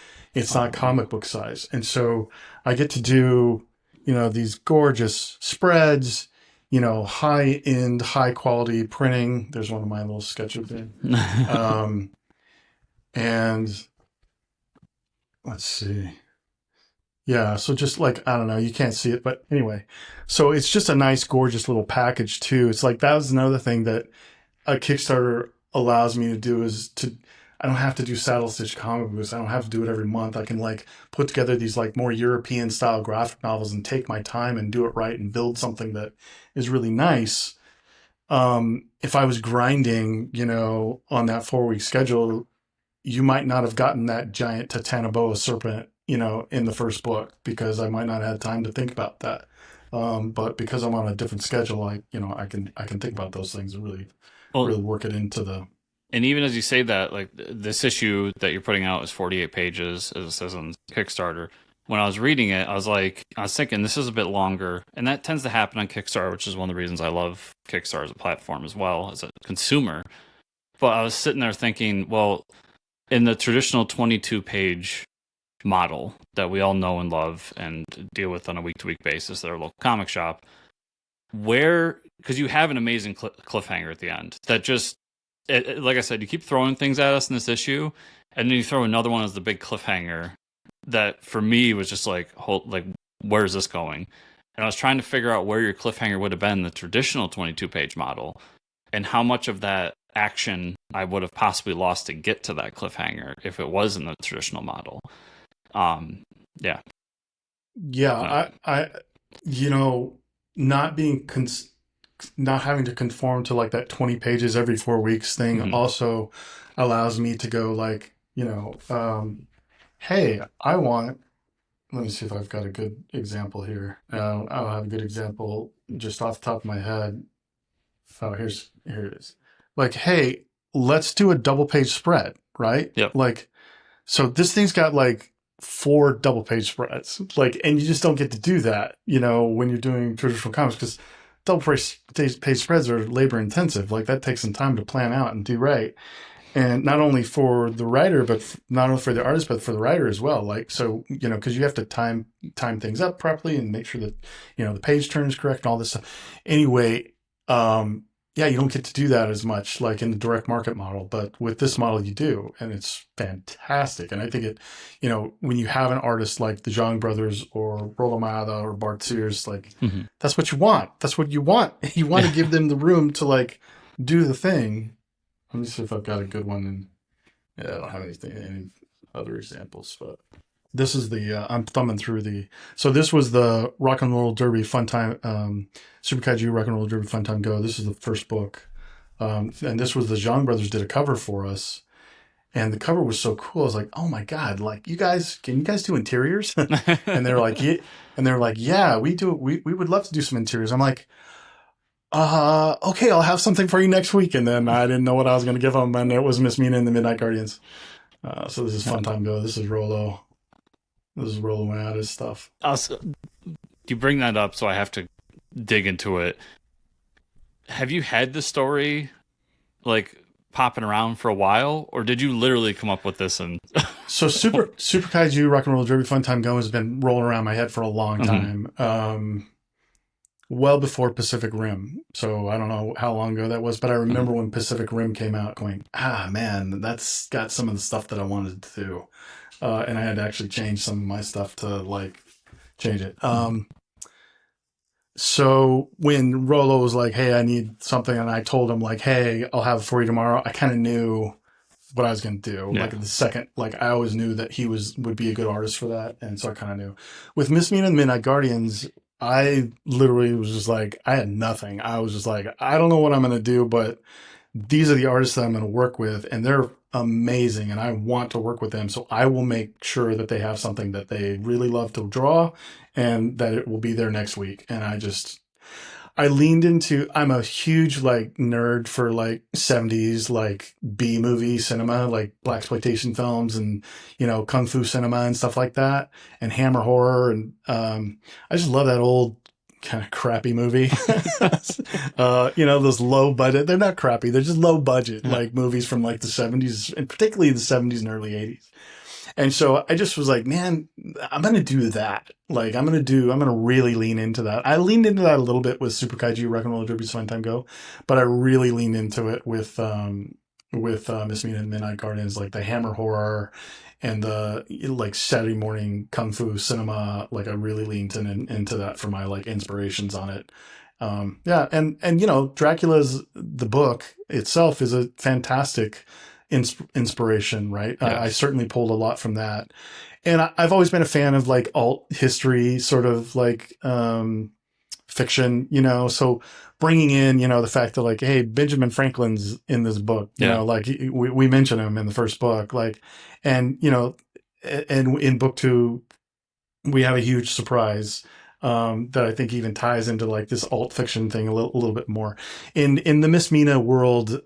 Um, comic book size, and so I get to do, these gorgeous spreads, high end, high quality printing. There's one of my little sketches there. Um, and let's see. Yeah, so just like I don't know, you can't see it, but anyway. So it's just a nice, gorgeous little package too. It's like that was another thing that a Kickstarter allows me to do is to I don't have to do saddle stitch comic books. I don't have to do it every month. I can like put together these like more European style graphic novels and take my time and do it right and build something that is really nice. If I was grinding, on that 4 week schedule, you might not have gotten that giant Titanoboa serpent, in the first book because I might not have had time to think about that. But because I'm on a different schedule, I can think about those things and really, Well, really work it into the. and even as you say that, like this issue that you're putting out is 48 pages, as it says on Kickstarter. When I was reading it, I was thinking this is a bit longer, and that tends to happen on Kickstarter, which is one of the reasons I love Kickstarter as a platform as well as a consumer. But I was sitting there thinking, well, in the traditional 22-page model that we all know and love and deal with on a week-to-week basis at our local comic shop, where because you have an amazing cliffhanger at the end that just like I said, you keep throwing things at us in this issue, and then you throw another one as the big cliffhanger that for me was just like, where's this going? And I was trying to figure out where your cliffhanger would have been in the traditional 22-page model, and how much of that action I would have possibly lost to get to that cliffhanger if it was in the traditional model. Yeah. Yeah, you know, not being not having to conform to like that 20 pages every 4 weeks thing Mm-hmm. also allows me to go like, hey, I want. Let me see if I've got a good example here. I'll have a good example just off the top of my head. Oh, here it is. Like, hey, let's do a double page spread, right? Yep. Like, so this thing's got like four double page spreads, like, and you just don't get to do that, when you're doing traditional comics because double page spreads are labor intensive. Like that takes some time to plan out and do right. And not only for the writer, but not only for the artist, but for the writer as well. Like, so, because you have to time things up properly and make sure that, the page turn is correct and all this stuff. Anyway, yeah, you don't get to do that as much like in the direct market model, but with this model you do, and it's fantastic. And I think when you have an artist like the Zhang brothers or Rolamada or Bart Sears, like Mm-hmm. that's what you want. That's what you want. You want to give them the room to like do the thing. Let me see if I've got a good one. And yeah, I don't have any other examples, but this is I'm thumbing through so this was the Rock and Roll Derby Fun Time, Super Kaiju Rock and Roll Derby Fun Time Go. This is the first book. And this was the Zhang brothers did a cover for us. And the cover was so cool. I was like, oh my God, like can you guys do interiors? And they're like, yeah. And they're like, yeah, we do. We would love to do some interiors. I'm like, okay, I'll have something for you next week. And then I didn't know what I was going to give them. And it was Miss Mina and the Midnight Guardians. So this is Fun Time Go. This is Rolo. This is Rolo out his stuff. Also, you bring that up, so I have to dig into it. Have you had the story like popping around for a while, or did you literally come up with this? And So Super Kaiju Rock and Roll Derby Fun Time Go has been rolling around my head for a long time. Well before Pacific Rim. So I don't know how long ago that was, but I remember when Pacific Rim came out going, man, that's got some of the stuff that I wanted to do. And I had to actually change some of my stuff to like change it. So when Rolo was like, hey, I need something, and I told him like, hey, I'll have it for you tomorrow, I kind of knew what I was going to do. Yeah. Like the second, like I always knew that he would be a good artist for that. And so I kind of knew. With Miss Mina and Midnight Guardians, I literally was just like, I had nothing. I was just like, I don't know what I'm going to do, but these are the artists that I'm going to work with, and they're amazing, and I want to work with them. So I will make sure that they have something that they really love to draw and that it will be there next week. And I leaned into, I'm a huge like nerd for like 70s like B movie cinema, like blaxploitation films and, kung fu cinema and stuff like that, and hammer horror. And I just love that old kind of crappy movie. Those low budget, they're not crappy, they're just low budget, like movies from like the 70s, and particularly the 70s and early 80s. And so I just was like, man, I'm going to do that. Like, I'm going to really lean into that. I leaned into that a little bit with Super Kaiju Rock and Roll Derby's Fun Time Go, but I really leaned into it with Miss Mina and Midnight Guardians, like the hammer horror and the like Saturday morning kung fu cinema. Like I really leaned into that for my like inspirations on it. Yeah, and Dracula's the book itself is a fantastic inspiration, right? I Yes. certainly pulled a lot from that, and I've always been a fan of like alt history, sort of like fiction, so bringing in, the fact that like, hey, Benjamin Franklin's in this book, Yeah. like we mention him in the first book, like, and, and in book two, we have a huge surprise that I think even ties into like this alt fiction thing a little bit more. In the Miss Mina world,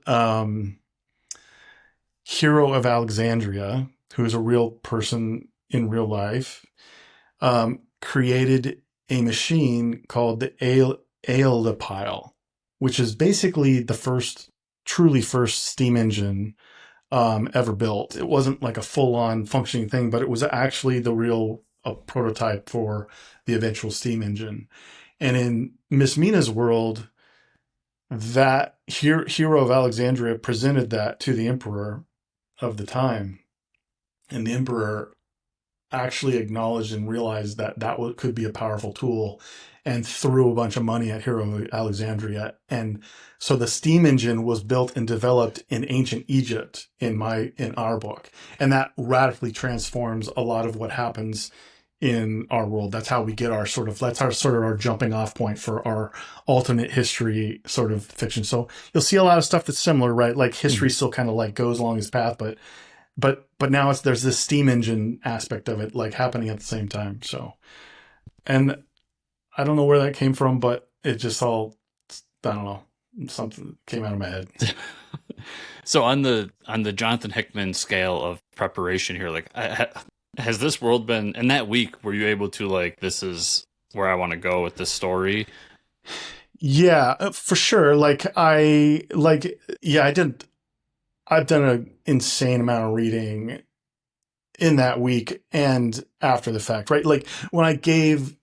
Hero of Alexandria, who is a real person in real life, created a machine called the Aeolipile, which is basically the truly first steam engine ever built. It wasn't like a full-on functioning thing, but it was actually the real prototype for the eventual steam engine. And in Miss Mina's world, that hero of Alexandria presented that to the emperor of the time, and the emperor actually acknowledged and realized that could be a powerful tool, and threw a bunch of money at Hero of Alexandria. And so the steam engine was built and developed in ancient Egypt in our book. And that radically transforms a lot of what happens in our world. That's how we get that's our sort of our jumping off point for our alternate history sort of fiction. So you'll see a lot of stuff that's similar, right? Like history Mhm. still kind of like goes along its path, but now there's this steam engine aspect of it like happening at the same time. So, and I don't know where that came from, but it just all, I don't know, something came out of my head. So on the Jonathan Hickman scale of preparation here, like has this world been in that week? Were you able to like this is where I want to go with this story? Yeah, for sure. Yeah, I've done an insane amount of reading in that week and after the fact, right? Like when I gave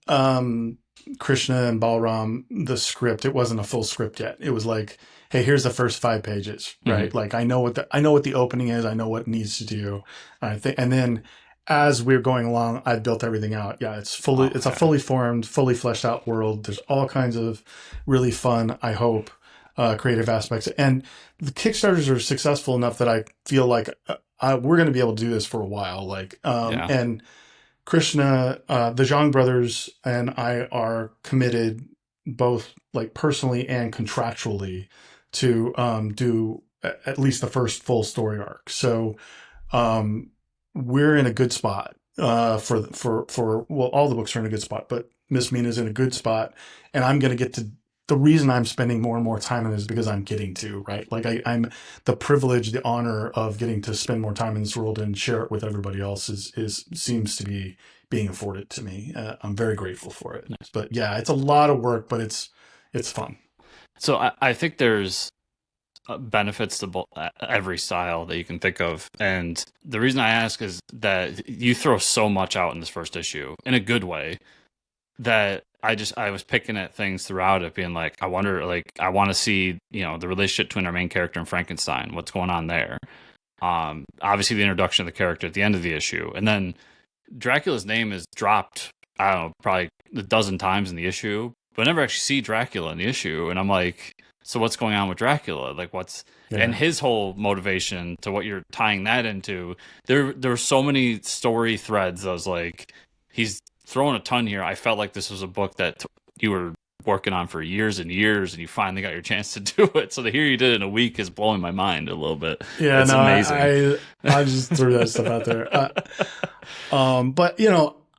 Krishna and Balram the script, it wasn't a full script yet. It was like, hey, here's the first 5 pages, Hmm. right? Like I know what the opening is, I know what it needs to do. And then as we're going along, I've built everything out. Yeah, it's a Okay. fully formed, fully fleshed out world. There's all kinds of really fun, I hope, creative aspects. And the Kickstarters are successful enough that I feel like we're going to be able to do this for a while. Like, Yeah. and Krishna, the Zhang brothers, and I are committed both like personally and contractually to do at least the first full story arc. So um, we're in a good spot for well, all the books are in a good spot, but Miss Mina's in a good spot, and I'm going to get to. The reason I'm spending more and more time on it is because I'm getting to, right. Like I'm the privilege, the honor of getting to spend more time in this world and share it with everybody else is seems to be being afforded to me. I'm very grateful for it. Nice. But yeah, it's a lot of work, but it's fun. So I think there's benefits to every style that you can think of. And the reason I ask is that you throw so much out in this first issue in a good way that I was picking at things throughout it, being like, I wonder, like, I want to see, the relationship between our main character and Frankenstein, what's going on there. Obviously the introduction of the character at the end of the issue, and then Dracula's name is dropped, I don't know, probably a dozen times in the issue, but I never actually see Dracula in the issue. And I'm like, so what's going on with Dracula? Like and Yeah. his whole motivation to what you're tying that into. There were so many story threads. I was like, he's throwing a ton here. I felt like this was a book that you were working on for years and years, and you finally got your chance to do it. So to hear you did it in a week is blowing my mind a little bit. Yeah, It's no, amazing. I just threw that stuff out there. But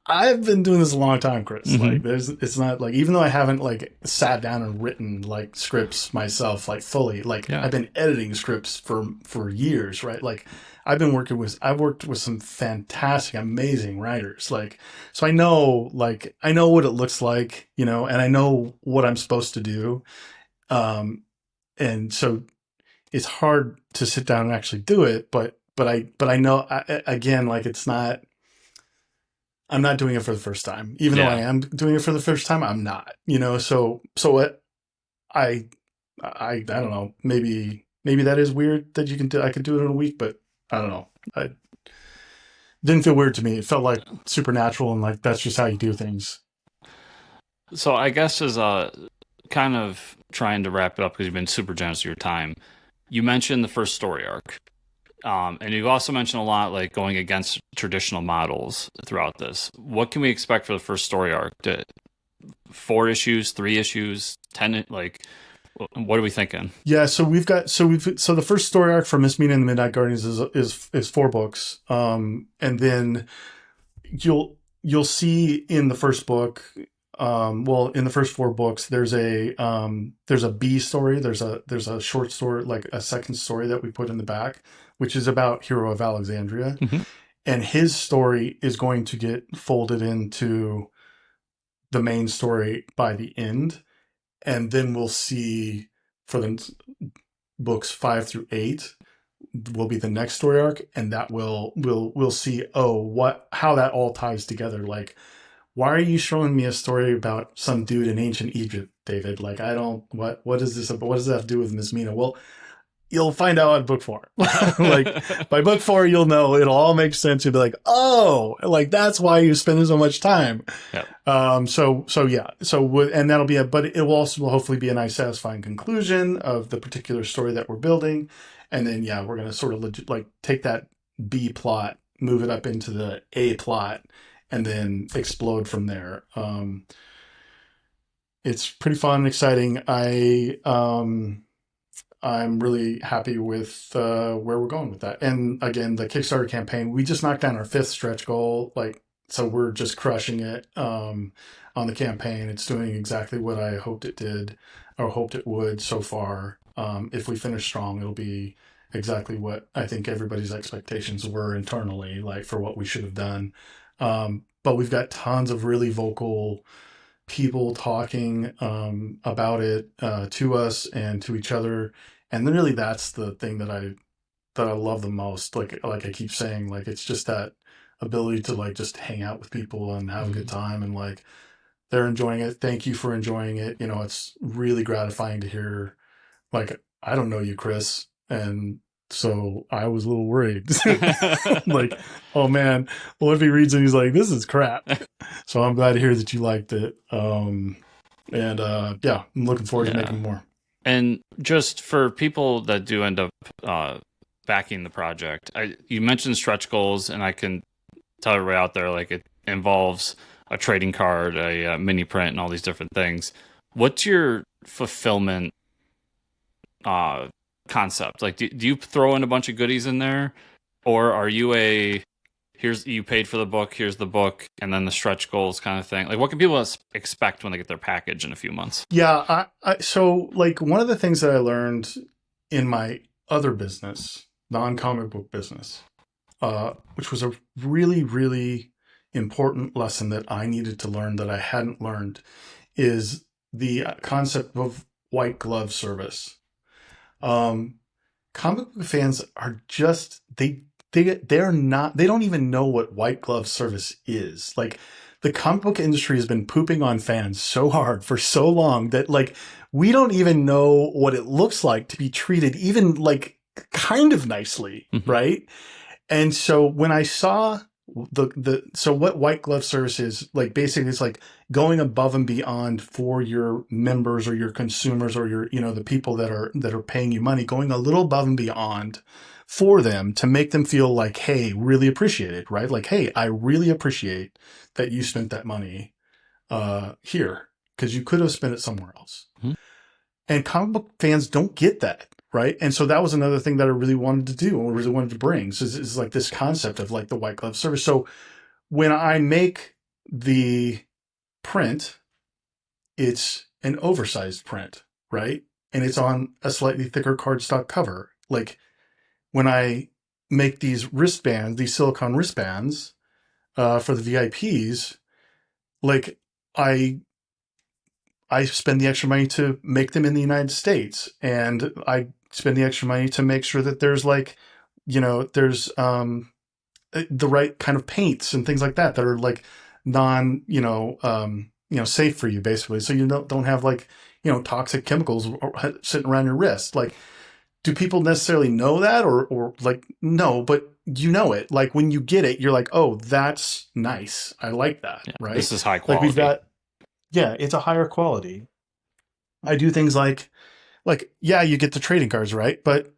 I've been doing this a long time, Chris. Hmm. Like, it's not like, even though I haven't like sat down and written like scripts myself, like fully, like Yeah. I've been editing scripts for years, right? Like, I've worked with some fantastic, amazing writers. Like, so I know what it looks like, and I know what I'm supposed to do. Um, and so it's hard to sit down and actually do it, but I know again, like I'm not doing it for the first time. Even though I Yeah. am doing it for the first time, I'm not. So what I I don't know. Maybe that is weird that you can do. I could do it in a week, but I don't know. Didn't feel weird to me. It felt like supernatural and like that's just how you do things. So I guess as a kind of trying to wrap it up because you've been super generous with your time. You mentioned the first story arc. And you've also mentioned a lot like going against traditional models throughout this. What can we expect for the first story arc? 4 issues, 3 issues, 10? Like, what are we thinking? Yeah, so so the first story arc for Miss Mina and the Midnight Guardians is 4 books. And then you'll see in the first book, well, in the first 4 books, there's a B story. There's a short story, like a second story that we put in the back, which is about Hero of Alexandria, Mm-hmm. and his story is going to get folded into the main story by the end, and then we'll see for the books 5 through 8 will be the next story arc, and that we'll see how that all ties together. Like, why are you showing me a story about some dude in ancient Egypt, David? Like, I don't what is this about? What does that have to do with Miss Mina? Well, you'll find out in book 4. Like, by book 4, you'll know, it'll all make sense. You'll be like, oh, like that's why you spend so much time. Yep. So yeah. And that'll be but it will also hopefully be a nice satisfying conclusion of the particular story that we're building. And then, yeah, we're going to sort of like take that B plot, move it up into the A plot, and then explode from there. It's pretty fun and exciting. I'm really happy with where we're going with that. And again, the Kickstarter campaign, we just knocked down our 5th stretch goal. Like, so we're just crushing it on the campaign. It's doing exactly what I hoped it did, or hoped it would so far. If we finish strong, it'll be exactly what I think everybody's expectations were internally, like for what we should have done. But we've got tons of really vocal people talking about it to us and to each other, and then really that's the thing that I love the most. Like I keep saying, like it's just that ability to like just hang out with people and have a good time, and like they're enjoying it. Thank you for enjoying it. You know, it's really gratifying to hear. Like, I don't know you, Chris, and so I was a little worried. Like, oh man, what if he reads it and he's like, this is crap. So I'm glad to hear that you liked it. And yeah, I'm looking forward to making more. And just for people that do end up backing the project, you mentioned stretch goals, and I can tell everybody out there, like, it involves a trading card, a mini print, and all these different things. What's your fulfillment concept? Like, do you throw in a bunch of goodies in there, or are you you paid for the book, here's the book, and then the stretch goals kind of thing? Like, what can people expect when they get their package in a few months? Yeah, so like one of the things that I learned in my other business, non-comic book business, which was a really, really important lesson that I needed to learn that I hadn't learned, is the concept of white glove service. Comic book fans are just, they're not, they don't even know what white glove service is. Like, the comic book industry has been pooping on fans so hard for so long that like we don't even know what it looks like to be treated even like kind of nicely, right? And so when I saw so what white glove service is, like, basically it's like going above and beyond for your members or your consumers or your, you know, the people that are paying you money, going a little above and beyond for them to make them feel like, hey, really appreciate it, right? Like, hey, I really appreciate that you spent that money here, because you could have spent it somewhere else. Mm-hmm. And comic book fans don't get that, right? And so that was another thing that I really wanted to do and really wanted to bring. So is like this concept of like the white glove service. So when I make the print, it's an oversized print, right? And it's on a slightly thicker cardstock cover. Like, when I make these wristbands, these silicone wristbands for the VIPs, like I spend the extra money to make them in the United States, and I spend the extra money to make sure that there's like, you know, there's the right kind of paints and things like that that are like safe for you, basically, so you don't have like, you know, toxic chemicals sitting around your wrist. Like, do people necessarily know that, or like, no, but you know it. Like when you get it, you're like, oh, that's nice. I like that, Yeah, right? this is high Like we've quality. got, yeah, it's a higher quality. I do things like, yeah, you get the trading cards, right? But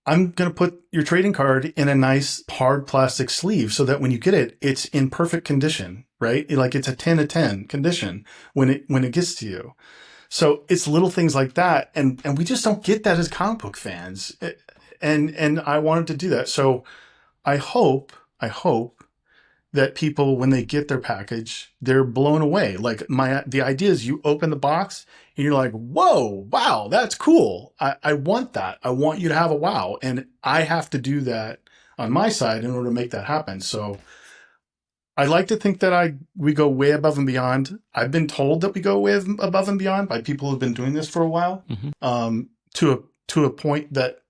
I'm going to put your trading card in a nice hard plastic sleeve so that when you get it, it's in perfect condition, right? Like it's a 10 of 10 condition when it gets to you. So it's little things like that. And we just don't get that as comic book fans. And I wanted to do that. So I hope that people, when they get their package, they're blown away. Like the idea is you open the box and you're like, whoa, wow, that's cool. I want that. I want you to have a wow. And I have to do that on my side in order to make that happen. So I like to think that we go way above and beyond. I've been told that we go way above and beyond by people who've been doing this for a while, Hmm. to a point that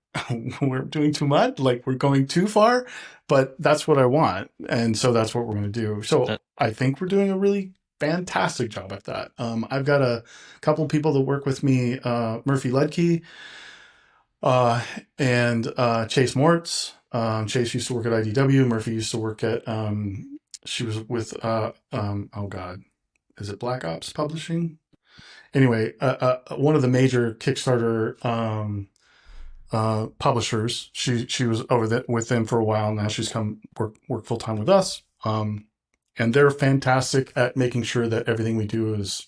we're doing too much, like we're going too far. But that's what I want, and so that's what we're going to do. So That, I think we're doing a really fantastic job at that. I've got a couple of people that work with me, Murphy Ledke, uh, and Chase Moritz. Chase used to work at IDW. Murphy used to work at. She was with. Oh God, is it Black Ops Publishing? Anyway, one of the major Kickstarter publishers. She was with them for a while. Now she's come work full time with us. And they're fantastic at making sure that everything we do is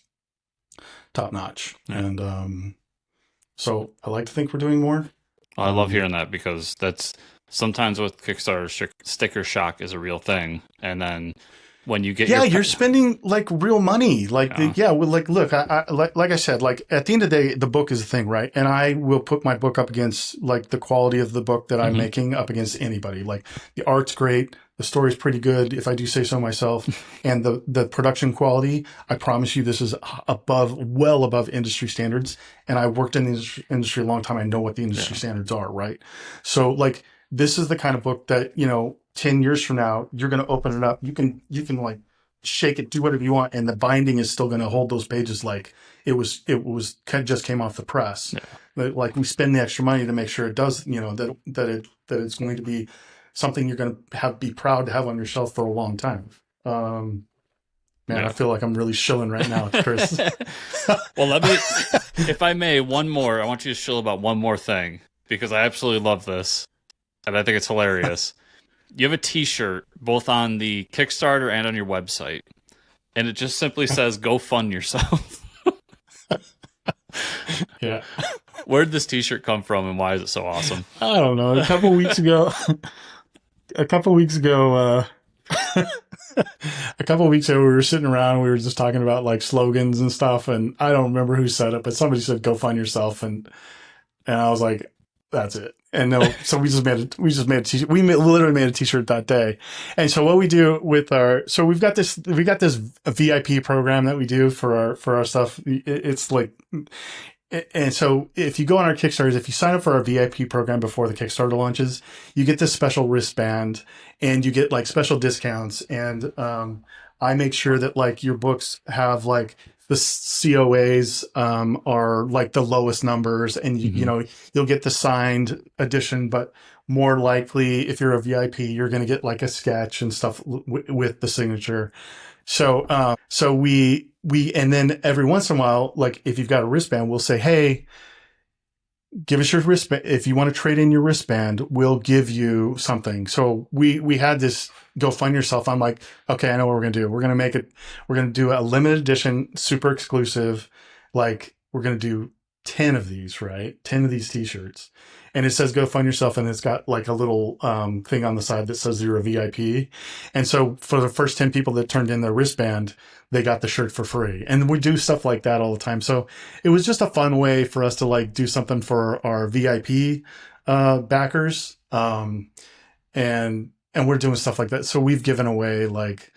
top notch. yeah. And so I like to think we're doing more. I love hearing that because that's sometimes with Kickstarter, sticker shock is a real thing. And then when you get Yeah, your, you're spending like real money. Like yeah, yeah, well, like look, like I said, like at the end of the day, the book is the thing, right? And I will put my book up against like the quality of the book that I'm hmm making up against anybody. Like the art's great, the story's pretty good, if I do say so myself, and the production quality, I promise you, this is well above industry standards. And I worked in the industry a long time. I know what the industry yeah, standards are, right? So like this is the kind of book that 10 years from now, you're going to open it up. You can like shake it, do whatever you want. And the binding is still going to hold those pages. Like it was kind of just came off the press. yeah, But like we spend the extra money to make sure it does, that it's going to be something you're going to be proud to have on your shelf for a long time. Man, I yeah. feel like I'm really shilling right now, Chris. Well, let me, if I may, one more. I want you to chill about one more thing because I absolutely love this and I think it's hilarious. You have a T-shirt both on the Kickstarter and on your website, and it just simply says "Go fund yourself." Yeah. Where did this T-shirt come from, and why is it so awesome? I don't know. A couple weeks ago, a couple weeks ago, a couple of weeks ago, we were sitting around and we were just talking about like slogans and stuff. And I don't remember who said it, but somebody said, go find yourself. And I was like, that's it. And no, so we just made a t-shirt. Literally made a t-shirt that day. And so what we do with we've got this VIP program that we do for our stuff. It's like, and so if you go on our Kickstarters, if you sign up for our VIP program before the Kickstarter launches, you get this special wristband and you get like special discounts. And I make sure that like your books have like the COAs are like the lowest numbers, and Hmm. you'll get the signed edition, but more likely if you're a VIP, you're going to get like a sketch and stuff with the signature. So and then every once in a while, like if you've got a wristband, we'll say, hey, give us your wristband. If you want to trade in your wristband, we'll give you something. So we had this go find yourself. I'm like, okay, I know what we're going to do. We're going to do a limited edition, super exclusive. Like we're going to do 10 of these, right? 10 of these t-shirts. And it says, go find yourself. And it's got like a little thing on the side that says you're a VIP. And so for the first 10 people that turned in their wristband, they got the shirt for free. And we do stuff like that all the time. So it was just a fun way for us to like do something for our VIP backers. And we're doing stuff like that. So we've given away like,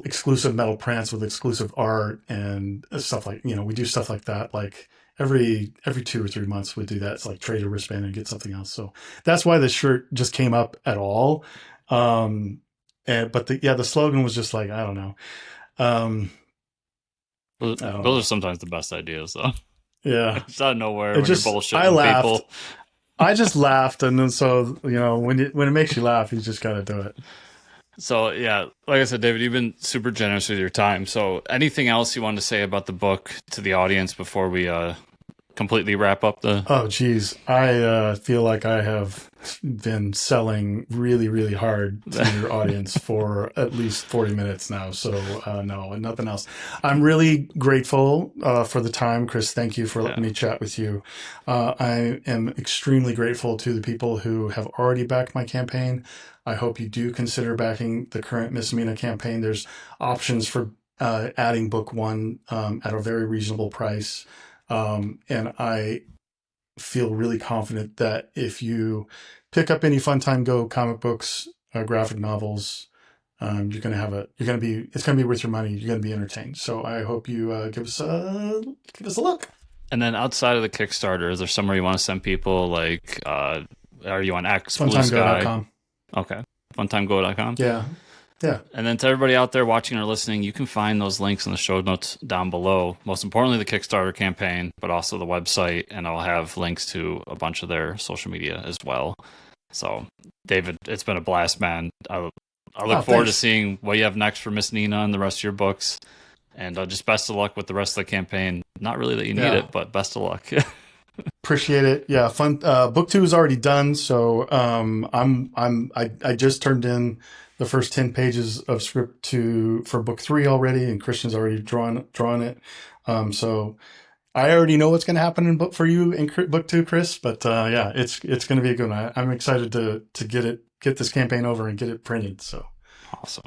exclusive metal prints with exclusive art and stuff like, we do stuff like that. Like every 2 or 3 months we do that. It's like trade a wristband and get something else. So that's why the shirt just came up at all. But the slogan was just like, I don't know. Um, I don't Those know. are sometimes the best ideas, though. Yeah. It's out of nowhere It when you're just, I bullshitting laughed. people. I just laughed, and then so when it makes you laugh, you just got to do it. So yeah, like I said, David, you've been super generous with your time. So anything else you want to say about the book to the audience before we completely wrap up the? Oh, geez. I feel like I have been selling really, really hard to your audience for at least 40 minutes now. So, no, nothing else. I'm really grateful for the time. Chris, thank you for Yeah. letting me chat with you. I am extremely grateful to the people who have already backed my campaign. I hope you do consider backing the current Miss Mina campaign. There's options for adding book one at a very reasonable price. And I feel really confident that if you pick up any Fun Time Go comic books, graphic novels, you're gonna be, it's gonna be worth your money. You're gonna be entertained. So I hope you give us a look. And then outside of the Kickstarter, is there somewhere you want to send people? Like, are you on X, Blue Sky? FunTimeGo.com. Okay, funtimego.com. Yeah, yeah. And then to everybody out there watching or listening, you can find those links in the show notes down below. Most importantly, the Kickstarter campaign, but also the website, and I'll have links to a bunch of their social media as well. So, David, it's been a blast, man. I look forward to Thanks. seeing what you have next for Miss Nina and the rest of your books. And just best of luck with the rest of the campaign. Not really that you need Yeah. it, but best of luck. Appreciate it. Yeah, fun. Book two is already done, so I just turned in the first 10 pages of script for book three already, and Christian's already drawn it. So I already know what's going to happen in book for you in book two, Chris. But yeah, it's going to be a good one. I'm excited to get this campaign over and get it printed. So Awesome.